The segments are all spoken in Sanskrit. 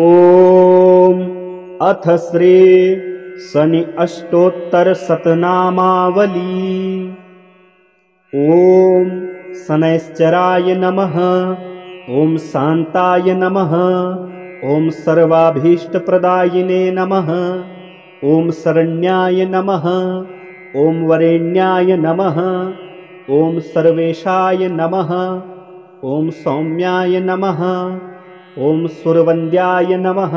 ॐ अथ श्री शनि अष्टोत्तर शतनामावली। ॐ शनैश्चराय नमः। ॐ शान्ताय नमः। ॐ सर्वाभीष्टप्रदायिने नमः। ॐ शरण्याय नमः। ॐ वरेण्याय नमः। ॐ सर्वेशाय नमः। ॐ सौम्याय नमः। ॐ सुरवन्द्याय नमः।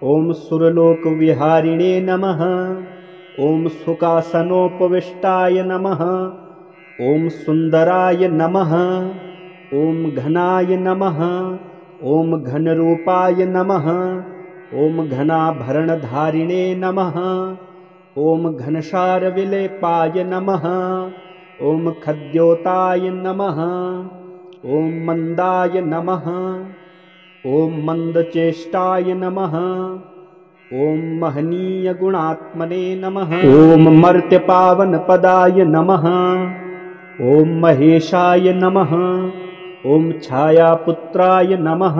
ॐ सुरलोकविहारिणे नमः। ॐ सुखासनोपविष्टाय नमः। ॐ सुन्दराय नमः। ॐ घनाय नमः। ॐ घनरूपाय नमः। ॐ घनाभरणधारिणे नमः। ॐ घनसारविलेपाय नमः। ॐ खद्योताय नमः। ॐ मन्दाय नमः। ॐ मन्दचेष्टाय नमः। ॐ महनीयगुणात्मने नमः। ॐ मर्त्यपावनपदाय नमः। ॐ महेशाय नमः। ॐ छायापुत्राय नमः।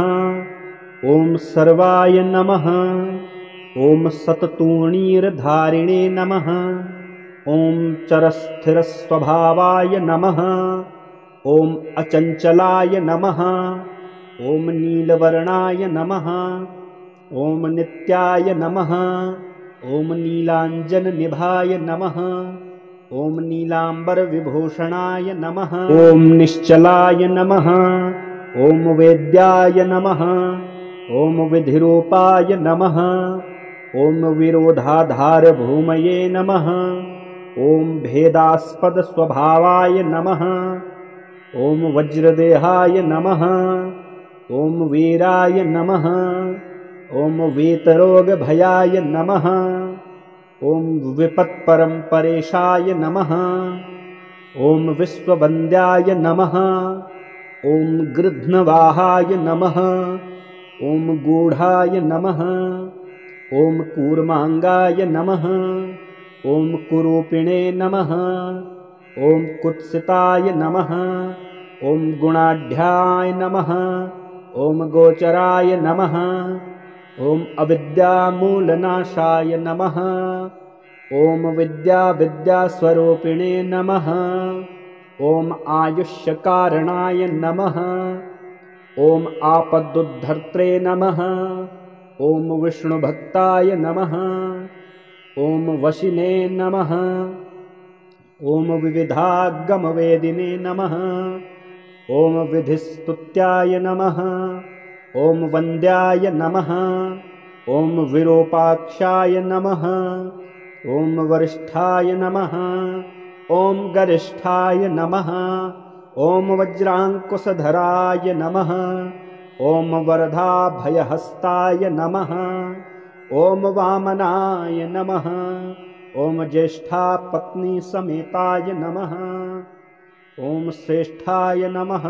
ॐ सर्वाय नमः। ॐ शततूणीरधारिणे नमः। ॐ चरस्थिरस्वभावाय नमः। ॐ अचञ्चलाय नमः। ॐ नीलवर्णाय नमः। ॐ नित्याय नमः। ॐ नीलाञ्जननिभाय नमः। ॐ नीलाम्बरविभूषणाय नमः। ॐ निश्चलाय नमः। ॐ वेद्याय नमः। ॐ विधिरूपाय नमः। ॐ विरोधाधारभूमये नमः। ॐ भेदास्पदस्वभावाय नमः। ॐ वज्रदेहाय नमः। ॐ वीराय नमः। ॐ वीतरोगभयाय नमः। ॐ विपत्परम्परेशाय नमः। ॐ विश्ववन्द्याय नमः। ॐ गृध्नवाहाय नमः। ॐ गूढाय नमः। ॐ कूर्माङ्गाय नमः। ॐ कुरूपिणे नमः। ॐ कुत्सिताय नमः। ॐ गुणाढ्याय नमः। ॐ गोचराय नमः। ॐ अविद्यामूलनाशाय नमः। ॐ विद्यास्वरूपिणे नमः। ॐ आयुष्यकारणाय नमः। ॐ आपदुद्धर्त्रे नमः। ॐ विष्णुभक्ताय नमः। ॐ वशिने नमः। ॐ विविधागमवेदिने नमः। ॐ विधिस्तुत्याय नमः। ॐ वन्द्याय नमः। ॐ विरूपाक्षाय नमः। ॐ वरिष्ठाय नमः। ॐ गरिष्ठाय नमः। ॐ वज्राङ्कुशधराय नमः। ॐ वरदाभयहस्ताय नमः। ॐ वामनाय नमः। ॐ ज्येष्ठापत्नीसमेताय नमः। ॐ श्रेष्ठाय नमः।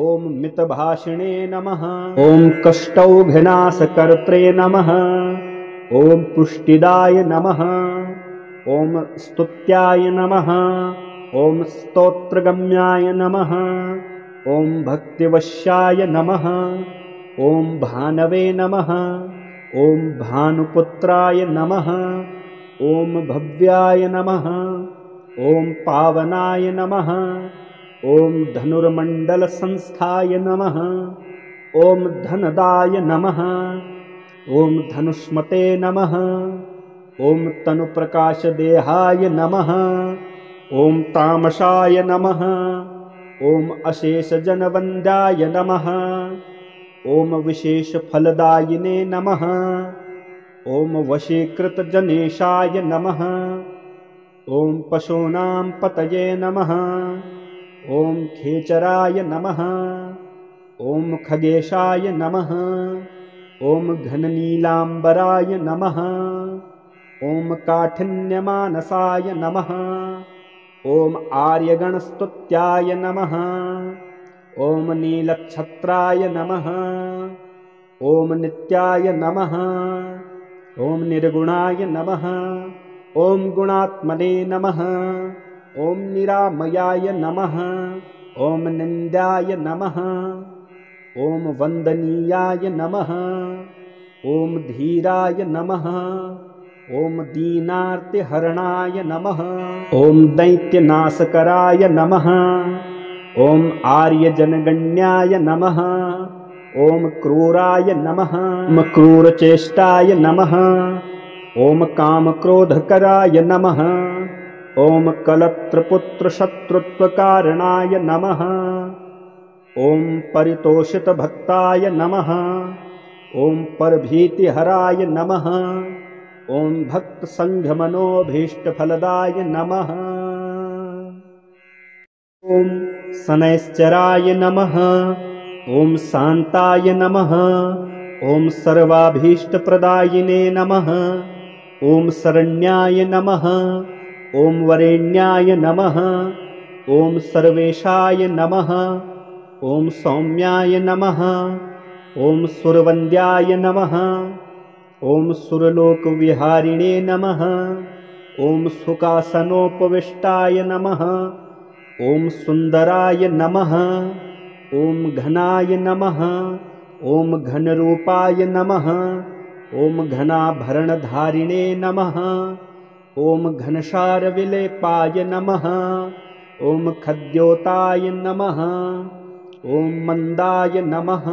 ॐ मितभाषिणे नमः। ॐ कष्टौघनाशकर्त्रे नमः। ॐ पुष्टिदाय नमः। ॐ स्तुत्याय नमः। ॐ स्तोत्रगम्याय नमः। ॐ भक्तिवश्याय नमः। ॐ भानवे नमः। ॐ भानुपुत्राय नमः। ॐ भव्याय नमः। ॐ पावनाय नमः। ॐ धनुर्मण्डलसंस्थाय नमः। ॐ धनदाय नमः। ॐ धनुष्मते नमः। ॐ तनुप्रकाशदेहाय नमः। ॐ तामसाय नमः। ॐ अशेषजनवन्द्याय नमः। ॐ विशेषफलदायिने नमः। ॐ वशीकृतजनेशाय नमः। ॐ पशूनां पतये नमः। ॐ खेचराय नमः। ॐ खगेशाय नमः। ॐ घननीलाम्बराय नमः। ॐ काठिन्यमानसाय नमः। ॐ आर्यगणस्तुत्याय नमः। ॐ नीलक्षत्राय नमः। ॐ नित्याय नमः। ॐ निर्गुणाय नमः। ॐ गुणात्मने नमः। ॐ निरामयाय नमः। ॐ निन्द्याय नमः। ॐ वन्दनीयाय नमः। ॐ धीराय नमः। ॐ दीनार्तिहरणाय नमः। ॐ दैत्यनाशकराय नमः। ॐ आर्यजनगण्याय नमः। ॐ क्रूराय नमः। ॐ क्रूरचेष्टाय नमः। ॐ कामक्रोधकराय नमः। ॐ कलत्रपुत्रशत्रुत्वकारणाय नमः। ॐ परितोषितभक्ताय नमः। ॐ परभीतिहराय नमः। ॐ भक्तसङ्घमनोभीष्टफलदाय नमः। ॐ शनैश्चराय नमः। ॐ शान्ताय नमः। ॐ सर्वाभीष्टप्रदायिने नमः। ॐ शरण्याय नमः। ॐ वरेण्याय नमः। ॐ सर्वेशाय नमः। ॐ सौम्याय नमः। ॐ सुरवन्द्याय नमः। ॐ सुरलोकविहारिणे नमः। ॐ सुखासनोपविष्टाय नमः। ॐ सुन्दराय नमः। ॐ घनाय नमः। ॐ घनरूपाय नमः। ॐ घनाभरणधारिणे नमः। ॐ घनसारविलेपाय नमः। ॐ खद्योताय नमः। ॐ मन्दाय नमः।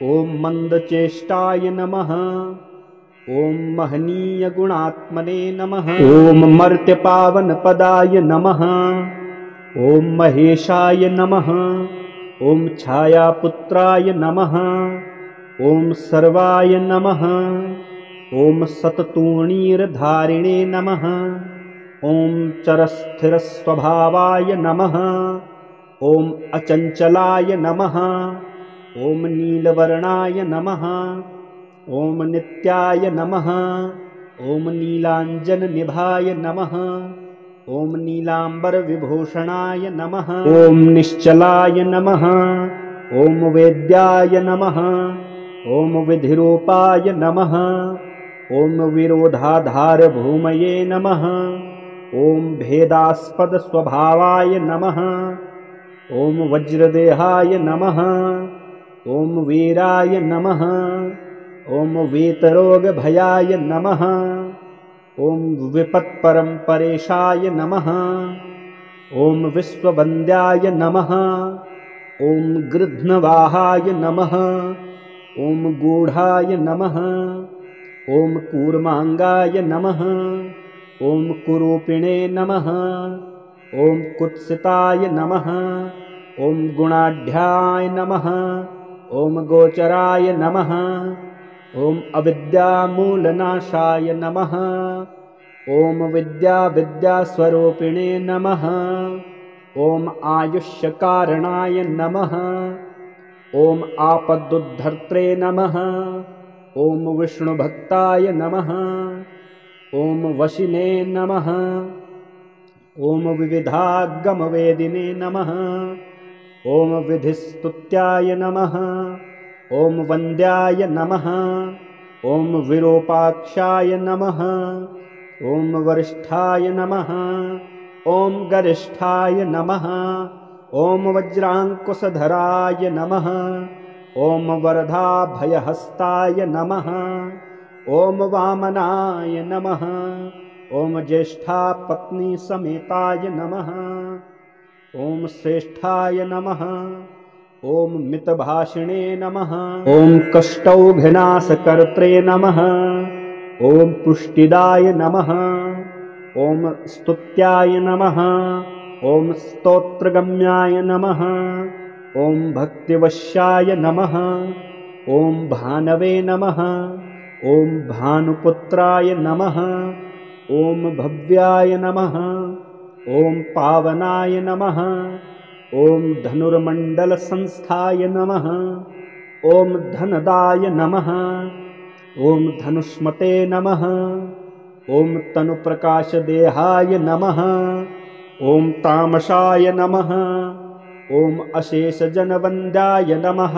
ॐ मन्दचेष्टाय नमः। ॐ महनीयगुणात्मने नमः। ॐ मर्त्यपावनपदाय नमः। ॐ महेशाय नमः। ॐ छायापुत्राय नमः। ॐ सर्वाय नमः। ॐ सततूणीरधारिणे नमः। ॐ चरस्थिरस्वभावाय नमः। ॐ अचञ्चलाय नमः। ॐ नीलवर्णाय नमः। ॐ नित्याय नमः। ॐ नीलाञ्जननिभाय नमः। ॐ नीलाम्बरविभूषणाय नमः। ॐ निश्चलाय नमः। ॐ वेद्याय नमः। ॐ विधिरूपाय नमः। ॐ विरोधाधारभूमये नमः। ॐ भेदास्पदस्वभावाय नमः। ॐ वज्रदेहाय नमः। ॐ वीराय नमः। ॐ वीतरोगभयाय नमः। ॐ विपत्परम्परेशाय नमः। ॐ विश्ववन्द्याय नमः। ॐ गृध्नवाहाय नमः। ॐ गूढाय नमः। ॐ कूर्माङ्गाय नमः। ॐ कुरूपिणे नमः। ॐ कुत्सिताय नमः। ॐ गुणाढ्याय नमः। ॐ गोचराय नमः। ॐ अविद्यामूलनाशाय नमः। ॐ विद्यास्वरूपिणे नमः। ॐ आयुष्यकारणाय नमः। ॐ आपदुद्धर्त्रे नमः। ॐ विष्णुभक्ताय नमः। ॐ वशिने नमः। ॐ विविधागमवेदिने नमः। ॐ विधिस्तुत्याय नमः। ॐ वन्द्याय नमः। ॐ विरूपाक्षाय नमः। ॐ वरिष्ठाय नमः। ॐ गरिष्ठाय नमः। ॐ वज्राङ्कुशधराय नमः। ॐ वरदाभयहस्ताय नमः। ॐ वामनाय नमः। ॐ ज्येष्ठापत्नीसमेताय नमः। ॐ श्रेष्ठाय नमः। ॐ मितभाषिणे नमः। ॐ कष्टौघनाशकर्त्रे नमः। ॐ पुष्टिदाय नमः। ॐ स्तुत्याय नमः। ॐ स्तोत्रगम्याय नमः। ॐ भक्तिवश्याय नमः। ॐ भानवे नमः। ॐ भानुपुत्राय नमः। ॐ भव्याय नमः। ॐ पावनाय नमः। ॐ धनुर्मण्डलसंस्थाय नमः। ॐ धनदाय नमः। ॐ धनुष्मते नमः। ॐ तनुप्रकाशदेहाय नमः। ॐ तामसाय नमः। ॐ अशेषजनवन्द्याय नमः।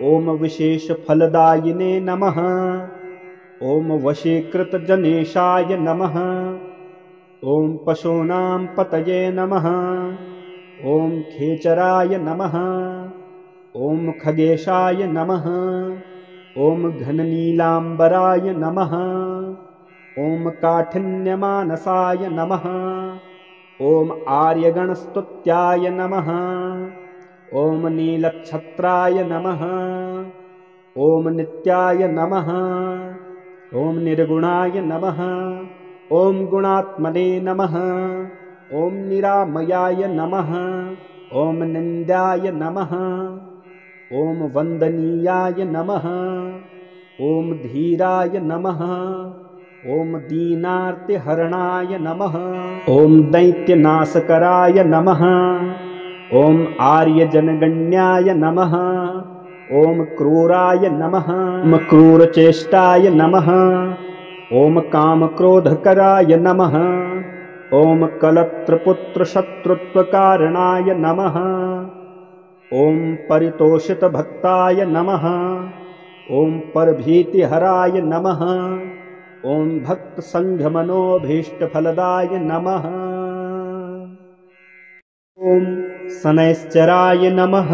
ॐ विशेषफलदायिने नमः। ॐ वशीकृतजनेशाय नमः। ॐ पशूनां पतये नमः। ॐ खेचराय नमः। ॐ खगेशाय नमः। ॐ घननीलाम्बराय नमः। ॐ काठिन्यमानसाय नमः। ॐ आर्यगणस्तुत्याय नमः। ॐ नीलच्छत्राय नमः। ॐ नित्याय नमः। ॐ निर्गुणाय नमः। ॐ गुणात्मने नमः। ॐ निरामयाय नमः। ॐ निन्द्याय नमः। ॐ वन्दनीयाय नमः। ॐ धीराय नमः। ॐ दीनार्तिहरणाय नमः। ॐ दैत्यनाशकराय नमः। ॐ आर्यजनगण्याय नमः। ॐ क्रूराय नमः। ॐ क्रूरचेष्टाय नमः। ॐ कामक्रोधकराय नमः। ॐ कलत्रपुत्रशत्रुत्वकारणाय नमः। ॐ परितोषितभक्ताय नमः। ॐ परभीतिहराय नमः। ॐ भक्तसङ्घमनोभीष्टफलदाय नमः। ॐ शनैश्चराय नमः।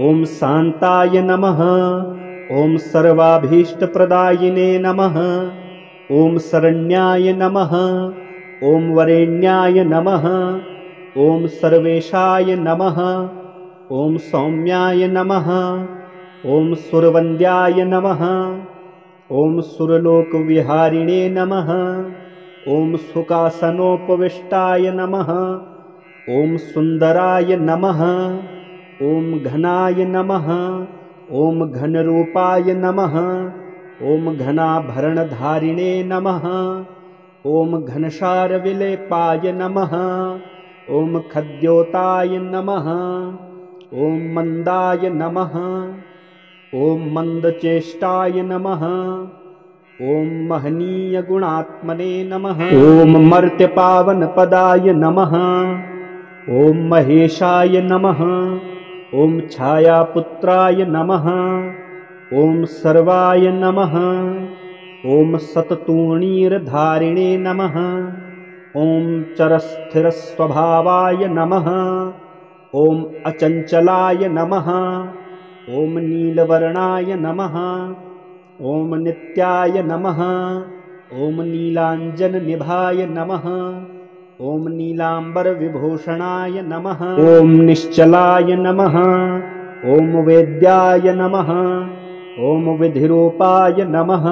ॐ शान्ताय नमः। ॐ सर्वाभीष्टप्रदायिने नमः। ॐ शरण्याय नमः। ॐ वरेण्याय नमः। ॐ सर्वेशाय नमः। ॐ सौम्याय नमः। ॐ सुरवन्द्याय नमः। ॐ सुरलोकविहारिणे नमः। ॐ सुखासनोपविष्टाय नमः। ॐ सुन्दराय नमः। ॐ घनाय नमः। ॐ घनरूपाय नमः। ॐ घनाभरणधारिणे नमः। ॐ घनसारविलेपाय नमः। ॐ खद्योताय नमः। ॐ मन्दाय नमः। ॐ मन्दचेष्टाय नमः। ॐ महनीयगुणात्मने नमः। ॐ मर्त्यपावनपदाय नमः। ॐ महेशाय नमः। ॐ छायापुत्राय नमः। ॐ सर्वाय नमः। ॐ सततूणीरधारिणे नमः। ॐ चरस्थिरस्वभावाय नमः। ॐ अचञ्चलाय नमः। ॐ नीलवर्णाय नमः। ॐ नित्याय नमः। ॐ नीलाञ्जननिभाय नमः। ॐ नीलाम्बरविभूषणाय नमः। ॐ निश्चलाय नमः। ॐ वेद्याय नमः। ॐ विधिरूपाय नमः।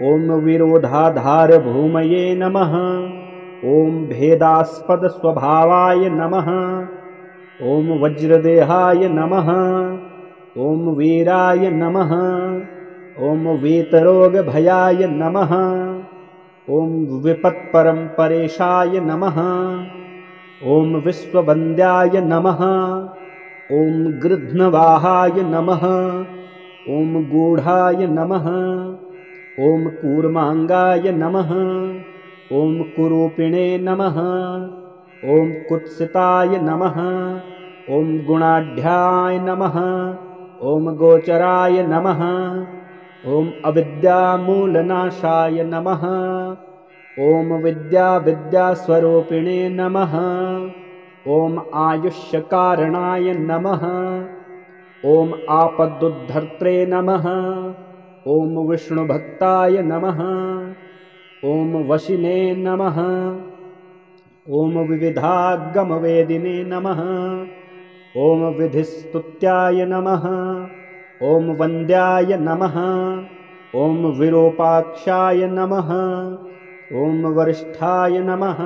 ॐ विरोधाधारभूमये नमः। ॐ भेदास्पदस्वभावाय नमः। ॐ वज्रदेहाय नमः। ॐ वीराय नमः। ॐ वीतरोगभयाय नमः। ॐ विपत्परम्परेशाय नमः। ॐ विश्ववन्द्याय नमः। ॐ गृध्नवाहाय नमः। ॐ गूढाय नमः। ॐ कूर्माङ्गाय नमः। ॐ कुरूपिणे नमः। ॐ कुत्सिताय नमः। ॐ गुणाढ्याय नमः। ॐ गोचराय नमः। ॐ अविद्यामूलनाशाय नमः। ॐ विद्यास्वरूपिणे नमः। ॐ आयुष्यकारणाय नमः। ॐ आपदुद्धर्त्रे नमः। ॐ विष्णुभक्ताय नमः। ॐ वशिने नमः। ॐ विविधागमवेदिने नमः। ॐ विधिस्तुत्याय नमः। ॐ वन्द्याय नमः। ॐ विरूपाक्षाय नमः। ॐ वरिष्ठाय नमः।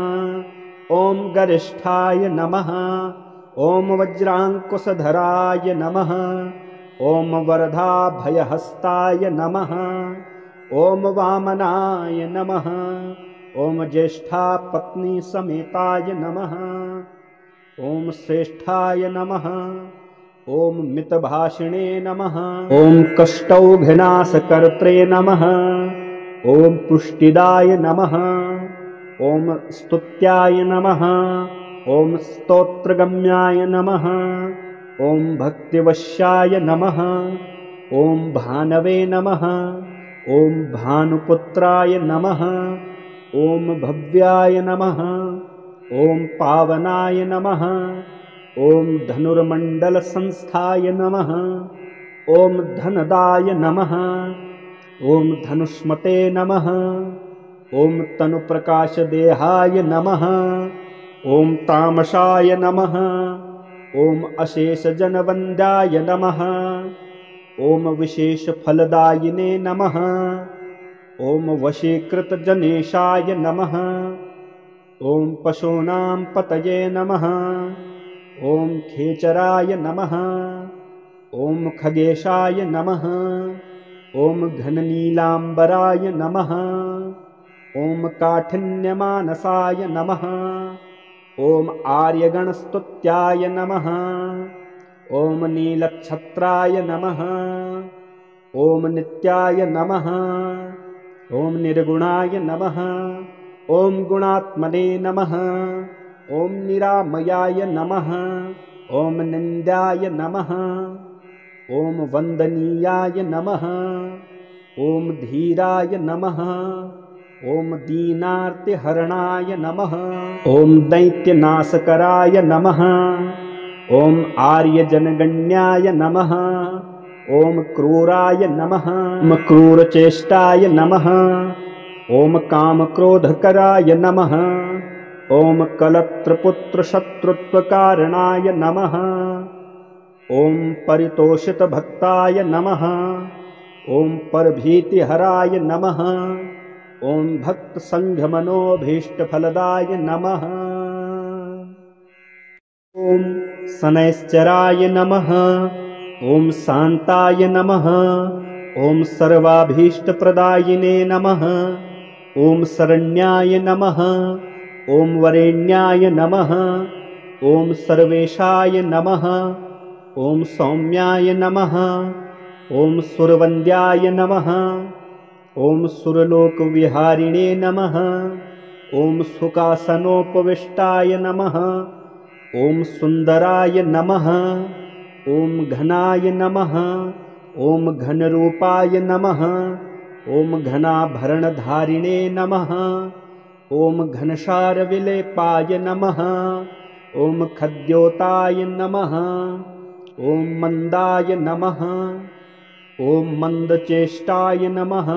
ॐ गरिष्ठाय नमः। ॐ वज्राङ्कुशधराय नमः। ॐ वरदाभयहस्ताय नमः। ॐ वामनाय नमः। ॐ ज्येष्ठापत्नीसमेताय नमः। ॐ श्रेष्ठाय नमः। ॐ मितभाषिणे नमः। ॐ कष्टौघनाशकर्त्रे नमः। ॐ पुष्टिदाय नमः। ॐ स्तुत्याय नमः। ॐ स्तोत्रगम्याय नमः। ॐ भक्तिवश्याय नमः। ॐ भानवे नमः। ॐ भानुपुत्राय नमः। ॐ भव्याय नमः। ॐ पावनाय नमः। ॐ धनुर्मण्डलसंस्थाय नमः। ॐ धनदाय नमः। ॐ धनुष्मते नमः। ॐ तनुप्रकाशदेहाय नमः। ॐ तामसाय नमः। ॐ अशेषजनवन्द्याय नमः। ॐ विशेषफलदायिने नमः। ॐ वशीकृतजनेशाय नमः। ॐ पशूनां पतये नमः। ॐ खेचराय नमः। ॐ खगेशाय नमः। ॐ घननीलाम्बराय नमः। ॐ काठिन्यमानसाय नमः। ॐ आर्यगणस्तुत्याय नमः। ॐ नीलच्छत्राय नमः। ॐ नित्याय नमः। ॐ निर्गुणाय नमः। ॐ गुणात्मने नमः। ॐ निरामयाय नमः। ॐ निन्द्याय नमः। ॐ वन्दनीयाय नमः। ॐ धीराय नमः। ॐ दीनार्तिहरणाय नमः। ॐ दैत्यनाशकराय नमः। ॐ आर्यजनगण्याय नमः। ॐ क्रूराय नमः। ॐ क्रूरचेष्टाय नमः। ॐ कामक्रोधकराय नमः। ॐ कलत्रपुत्रशत्रुत्वकारणाय नमः। ॐ परितोषितभक्ताय नमः। ॐ परभीतिहराय नमः। ॐ भक्तसङ्घमनोभीष्टफलदाय नमः। ॐ शनैश्चराय नमः। ॐ शान्ताय नमः। ॐ सर्वाभीष्टप्रदायिने नमः। ॐ शरण्याय नमः। ॐ वरेण्याय नमः। ॐ सर्वेशाय नमः। ॐ सौम्याय नमः। ॐ सुरवन्द्याय नमः। ॐ सुरलोकविहारिणे नमः। ॐ सुखासनोपविष्टाय नमः। ॐ सुन्दराय नमः। ॐ घनाय नमः। ॐ घनरूपाय नमः। ॐ घनाभरणधारिणे नमः। ॐ घनसारविलेपाय नमः। ॐ खद्योताय नमः। ॐ मन्दाय नमः। ॐ मन्दचेष्टाय नमः।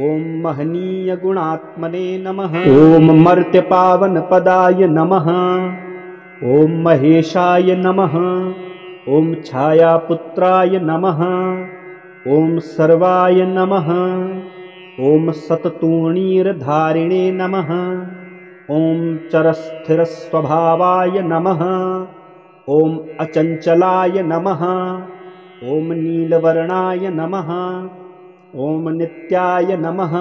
ॐ महनीयगुणात्मने नमः। ॐ मर्त्यपावनपदाय नमः। ॐ महेशाय नमः। ॐ छायापुत्राय नमः। ॐ सर्वाय नमः। ॐ सततूणीरधारिणे नमः। ॐ चरस्थिरस्वभावाय नमः। ॐ अचञ्चलाय नमः। ॐ नीलवर्णाय नमः। ॐ नित्याय नमः।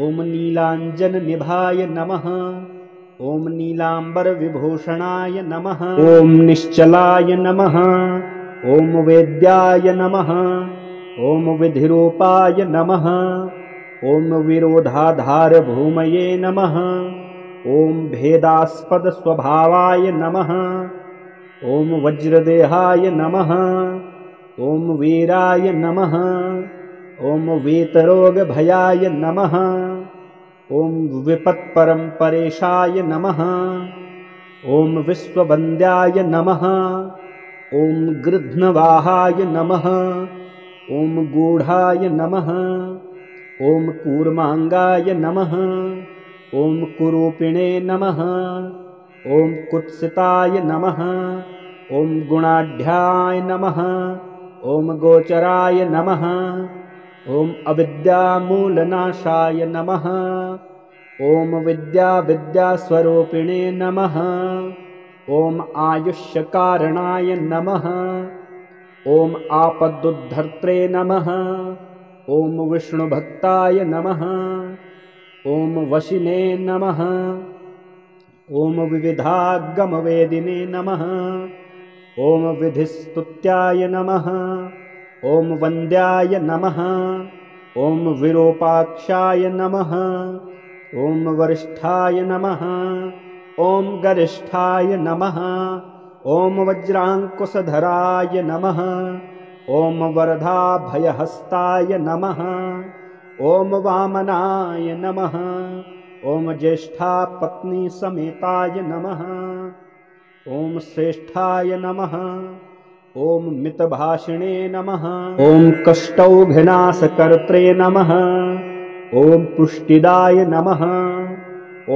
ॐ नीलाञ्जननिभाय नमः। ॐ नीलाम्बरविभूषणाय नमः। ॐ निश्चलाय नमः। ॐ वेद्याय नमः। ॐ विधिरूपाय नमः। ॐ विरोधाधारभूमये नमः। ॐ भेदास्पदस्वभावाय नमः। ॐ वज्रदेहाय नमः। ॐ वीराय नमः। ॐ वीतरोगभयाय नमः। ॐ विपत्परम्परेशाय नमः। ॐ विश्ववन्द्याय नमः। ॐ गृध्नवाहाय नमः। ॐ गूढाय नमः। ॐ कूर्माङ्गाय नमः। ॐ कुरूपिणे नमः। ॐ कुत्सिताय नमः। ॐ गुणाढ्याय नमः। ॐ गोचराय नमः। ॐ अविद्यामूलनाशाय नमः। ॐ विद्यास्वरूपिणे नमः। ॐ आयुष्यकारणाय नमः। ॐ आपदुद्धर्त्रे नमः। ॐ विष्णुभक्ताय नमः। ॐ वशिने नमः। ॐ विविधागमवेदिने नमः। ॐ विधिस्तुत्याय नमः। ॐ वन्द्याय नमः। ॐ विरूपाक्षाय नमः। ॐ वरिष्ठाय नमः। ॐ गरिष्ठाय नमः। ॐ वज्राङ्कुशधराय नमः। ॐ वरदाभयहस्ताय नमः। ॐ वामनाय नमः। ॐ ज्येष्ठापत्नीसमेताय नमः। ॐ श्रेष्ठाय नमः। ॐ मितभाषिणे नमः। ॐ कष्टौघनाशकर्त्रे नमः। ॐ पुष्टिदाय नमः।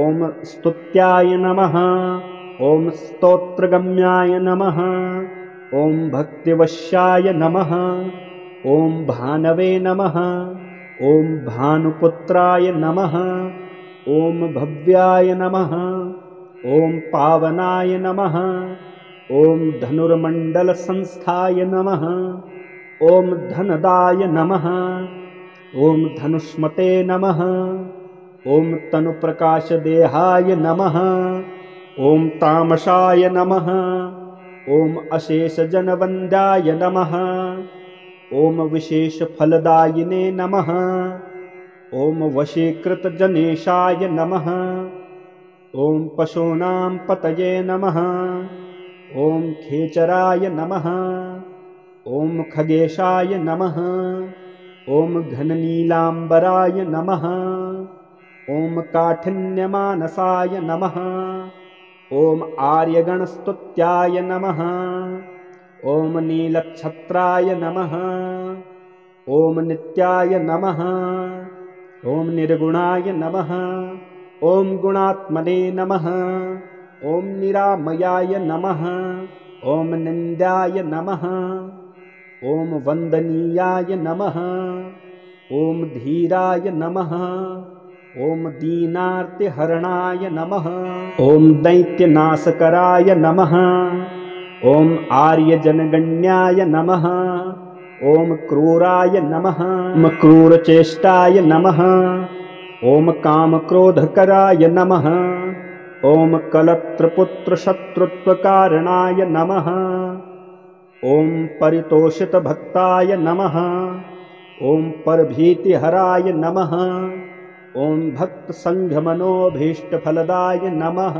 ॐ स्तुत्याय नमः। ॐ स्तोत्रगम्याय नमः। ॐ भक्तिवश्याय नमः। ॐ भानवे नमः। ॐ भानुपुत्राय नमः। ॐ भव्याय नमः। ॐ पावनाय नमः। ॐ धनुर्मण्डलसंस्थाय नमः। ॐ धनदाय नमः। ॐ धनुष्मते नमः। ॐ तनुप्रकाशदेहाय नमः। ॐ तामसाय नमः। ॐ अशेषजनवन्द्याय नमः। ॐ विशेषफलदायिने नमः। ॐ वशीकृतजनेशाय नमः। ॐ पशूनां पतये नमः। ॐ खेचराय नमः। ॐ खगेशाय नमः। ॐ घननीलाम्बराय नमः। ॐ काठिन्यमानसाय नमः। ॐ आर्यगणस्तुत्याय नमः। ॐ नीलच्छत्राय नमः। ॐ नित्याय नमः। ॐ निर्गुणाय नमः। ॐ गुणात्मने नमः। ॐ निरामयाय नमः। ॐ निन्द्याय नमः। ॐ वन्दनीयाय नमः। ॐ धीराय नमः। ॐ दीनार्तिहरणाय नमः। ॐ दैत्यनाशकराय नमः। ॐ आर्यजनगण्याय नमः। ॐ क्रूराय नमः। ॐ क्रूरचेष्टाय नमः। ॐ कामक्रोधकराय नमः। ॐ कलत्रपुत्रशत्रुत्वकारणाय नमः। ॐ परितोषितभक्ताय नमः। ॐ परभीतिहराय नमः। ॐ भक्तसङ्घमनोभीष्टफलदाय नमः।